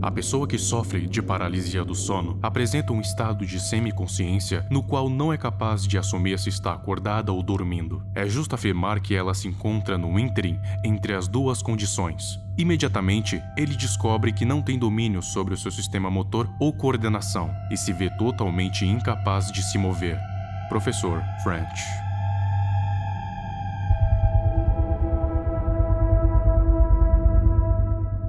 A pessoa que sofre de paralisia do sono apresenta um estado de semiconsciência no qual não é capaz de assumir se está acordada ou dormindo. É justo afirmar que ela se encontra no ínterim entre as duas condições. Imediatamente, ele descobre que não tem domínio sobre o seu sistema motor ou coordenação e se vê totalmente incapaz de se mover. Professor French.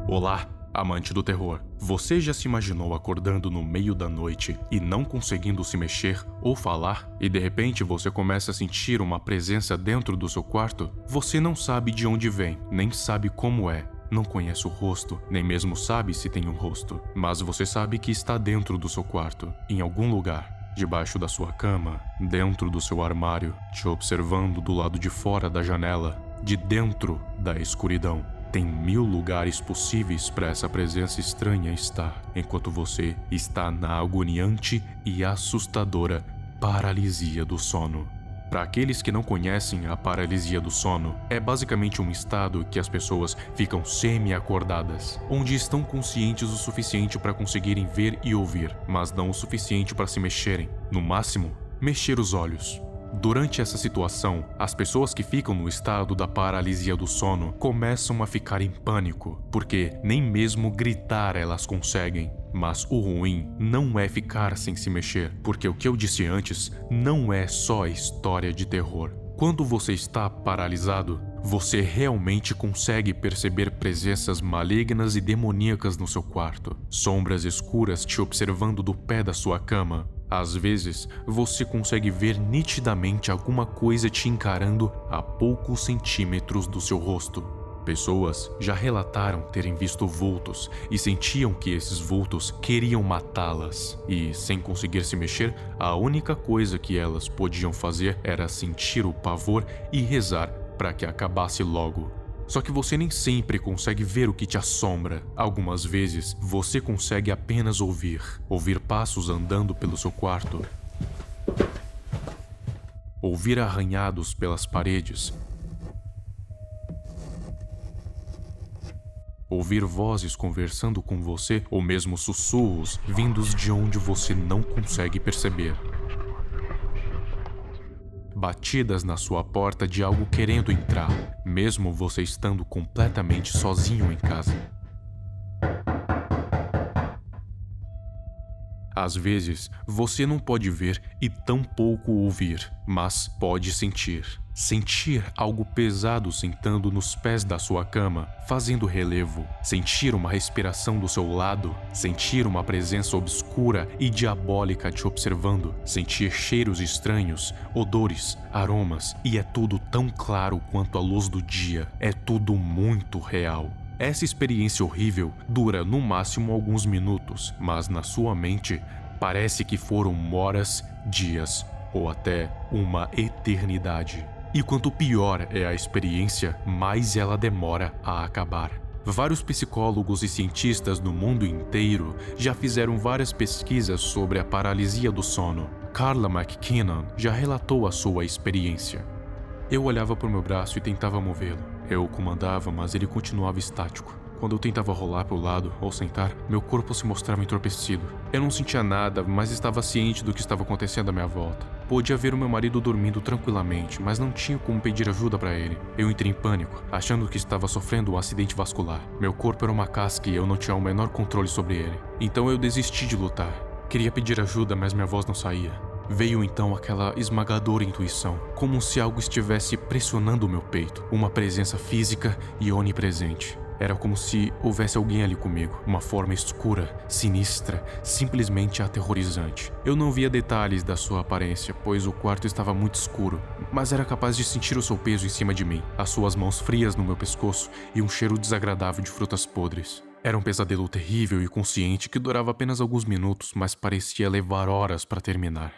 Olá, amante do terror. Você já se imaginou acordando no meio da noite e não conseguindo se mexer ou falar? E de repente você começa a sentir uma presença dentro do seu quarto? Você não sabe de onde vem, nem sabe como é. Não conhece o rosto, nem mesmo sabe se tem um rosto. Mas você sabe que está dentro do seu quarto, em algum lugar. Debaixo da sua cama, dentro do seu armário, te observando do lado de fora da janela, de dentro da escuridão. Tem 1000 lugares possíveis para essa presença estranha estar, enquanto você está na agoniante e assustadora paralisia do sono. Para aqueles que não conhecem a paralisia do sono, é basicamente um estado que as pessoas ficam semi-acordadas, onde estão conscientes o suficiente para conseguirem ver e ouvir, mas não o suficiente para se mexerem, no máximo, mexer os olhos. Durante essa situação, as pessoas que ficam no estado da paralisia do sono começam a ficar em pânico, porque nem mesmo gritar elas conseguem. Mas o ruim não é ficar sem se mexer, porque o que eu disse antes não é só história de terror. Quando você está paralisado, você realmente consegue perceber presenças malignas e demoníacas no seu quarto, sombras escuras te observando do pé da sua cama. Às vezes, você consegue ver nitidamente alguma coisa te encarando a poucos centímetros do seu rosto. Pessoas já relataram terem visto vultos e sentiam que esses vultos queriam matá-las. E, sem conseguir se mexer, a única coisa que elas podiam fazer era sentir o pavor e rezar para que acabasse logo. Só que você nem sempre consegue ver o que te assombra. Algumas vezes, você consegue apenas ouvir passos andando pelo seu quarto, ouvir arranhados pelas paredes, ouvir vozes conversando com você ou mesmo sussurros vindos de onde você não consegue perceber. Batidas na sua porta de algo querendo entrar, mesmo você estando completamente sozinho em casa. Às vezes, você não pode ver e tampouco ouvir, mas pode sentir. Sentir algo pesado sentando nos pés da sua cama, fazendo relevo. Sentir uma respiração do seu lado. Sentir uma presença obscura e diabólica te observando. Sentir cheiros estranhos, odores, aromas. E é tudo tão claro quanto a luz do dia. É tudo muito real. Essa experiência horrível dura no máximo alguns minutos, mas na sua mente parece que foram horas, dias ou até uma eternidade. E quanto pior é a experiência, mais ela demora a acabar. Vários psicólogos e cientistas no mundo inteiro já fizeram várias pesquisas sobre a paralisia do sono. Carla McKinnon já relatou a sua experiência. Eu olhava para o meu braço e tentava movê-lo. Eu o comandava, mas ele continuava estático. Quando eu tentava rolar para o lado ou sentar, meu corpo se mostrava entorpecido. Eu não sentia nada, mas estava ciente do que estava acontecendo à minha volta. Podia ver o meu marido dormindo tranquilamente, mas não tinha como pedir ajuda para ele. Eu entrei em pânico, achando que estava sofrendo um acidente vascular. Meu corpo era uma casca e eu não tinha o menor controle sobre ele. Então eu desisti de lutar. Queria pedir ajuda, mas minha voz não saía. Veio então aquela esmagadora intuição, como se algo estivesse pressionando o meu peito, uma presença física e onipresente. Era como se houvesse alguém ali comigo, uma forma escura, sinistra, simplesmente aterrorizante. Eu não via detalhes da sua aparência, pois o quarto estava muito escuro, mas era capaz de sentir o seu peso em cima de mim, as suas mãos frias no meu pescoço e um cheiro desagradável de frutas podres. Era um pesadelo terrível e consciente que durava apenas alguns minutos, mas parecia levar horas para terminar.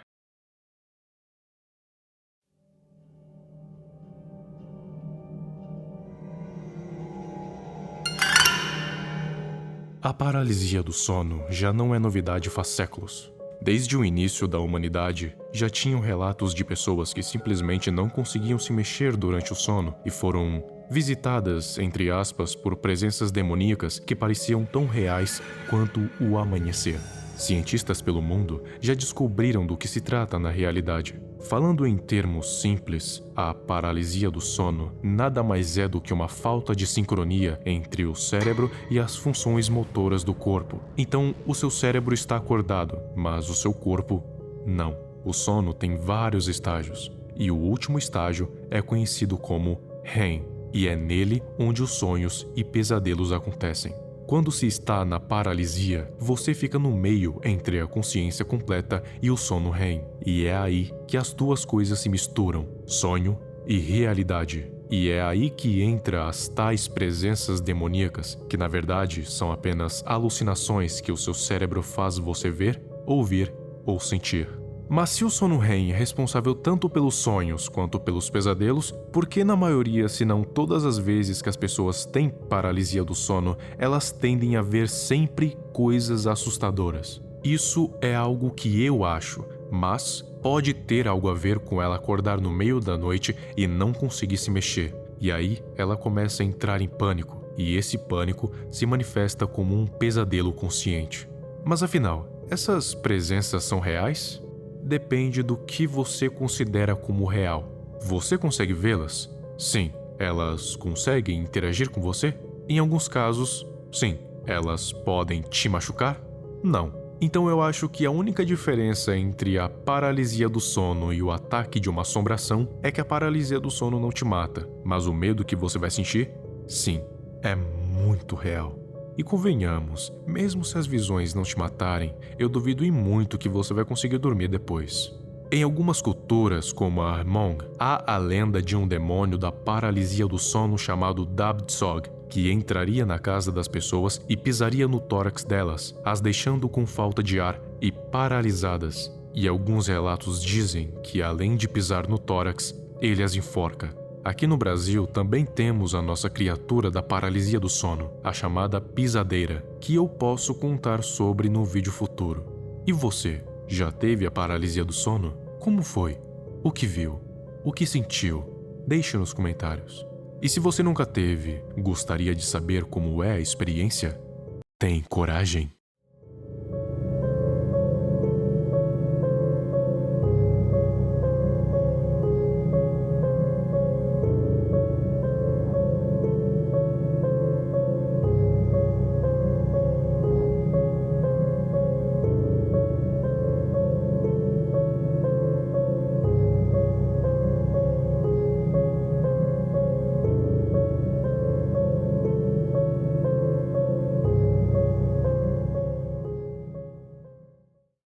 A paralisia do sono já não é novidade faz séculos. Desde o início da humanidade, já tinham relatos de pessoas que simplesmente não conseguiam se mexer durante o sono e foram visitadas, entre aspas, por presenças demoníacas que pareciam tão reais quanto o amanhecer. Cientistas pelo mundo já descobriram do que se trata na realidade. Falando em termos simples, a paralisia do sono nada mais é do que uma falta de sincronia entre o cérebro e as funções motoras do corpo. Então, o seu cérebro está acordado, mas o seu corpo não. O sono tem vários estágios, e o último estágio é conhecido como REM, e é nele onde os sonhos e pesadelos acontecem. Quando se está na paralisia, você fica no meio entre a consciência completa e o sono REM. E é aí que as duas coisas se misturam, sonho e realidade. E é aí que entra as tais presenças demoníacas, que na verdade são apenas alucinações que o seu cérebro faz você ver, ouvir ou sentir. Mas se o sono REM é responsável tanto pelos sonhos quanto pelos pesadelos, por que na maioria, se não todas as vezes que as pessoas têm paralisia do sono, elas tendem a ver sempre coisas assustadoras? Isso é algo que eu acho, mas pode ter algo a ver com ela acordar no meio da noite e não conseguir se mexer. E aí ela começa a entrar em pânico, e esse pânico se manifesta como um pesadelo consciente. Mas afinal, essas presenças são reais? Depende do que você considera como real. Você consegue vê-las? Sim. Elas conseguem interagir com você? Em alguns casos, sim. Elas podem te machucar? Não. Então eu acho que a única diferença entre a paralisia do sono e o ataque de uma assombração é que a paralisia do sono não te mata, mas o medo que você vai sentir, sim, é muito real. E convenhamos, mesmo se as visões não te matarem, eu duvido e muito que você vai conseguir dormir depois. Em algumas culturas, como a Hmong, há a lenda de um demônio da paralisia do sono chamado Dabtsog, que entraria na casa das pessoas e pisaria no tórax delas, as deixando com falta de ar e paralisadas. E alguns relatos dizem que, além de pisar no tórax, ele as enforca. Aqui no Brasil também temos a nossa criatura da paralisia do sono, a chamada pisadeira, que eu posso contar sobre no vídeo futuro. E você, já teve a paralisia do sono? Como foi? O que viu? O que sentiu? Deixe nos comentários. E se você nunca teve, gostaria de saber como é a experiência? Tem coragem?